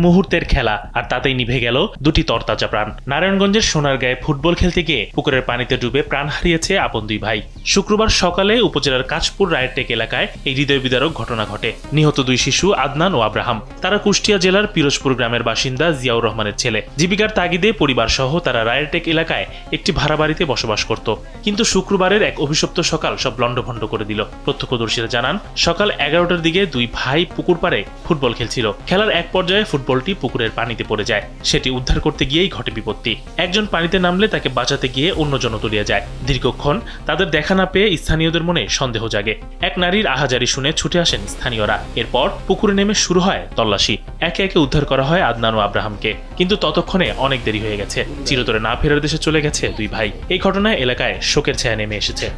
মুহূর্তের খেলা, আর তাতেই নিভে গেল দুটি তরতাজা প্রাণ। নারায়ণগঞ্জের সোনারগাঁয়ে ফুটবল খেলতে গিয়ে পুকুরের পানিতে ডুবে প্রাণ হারিয়েছে আপন দুই ভাই। শুক্রবার সকালে উপজেলার কাঁচপুর রায়েরটেক এলাকায় এই হৃদয় বিদারক ঘটনা ঘটে। নিহত দুই শিশু আদনান ও আব্রাহাম। তারা কুষ্টিয়া জেলার পিরোজপুর গ্রামের বাসিন্দা জিয়াউর রহমানের ছেলে। জীবিকার তাগিদে পরিবার সহ তারা রায়েরটেক এলাকায় একটি ভাড়া বাড়িতে বসবাস করত। কিন্তু শুক্রবারের এক অভিশপ্ত সকাল সব লন্ডভন্ড করে দিল। প্রত্যক্ষদর্শীরা জানান, সকাল 11টার দিকে দুই ভাই পুকুর পাড়ে ফুটবল খেলছিল। খেলার এক পর্যায়ে ফুটবলটি পুকুরের পানিতে পড়ে যায়। সেটি উদ্ধার করতে গিয়েই ঘটে বিপত্তি। একজন পানিতে নামলে তাকে বাঁচাতে গিয়ে অন্যজন তলিয়ে যায়। দীর্ঘক্ষণ তাদের দেখা না পেয়ে স্থানীয়দের মনে সন্দেহ জাগে। এক নারীর আহাজারি শুনে ছুটে আসেন স্থানীয়রা। এরপর পুকুরে নেমে শুরু হয় তল্লাশি। একে একে উদ্ধার করা হয় আদনান ও আব্রাহামকে। কিন্তু ততক্ষণে অনেক দেরি হয়ে গেছে। চিরতরে না ফেরার দেশে চলে গেছে দুই ভাই। এই ঘটনায় এলাকায় শোকের ছায়া নেমে এসেছে।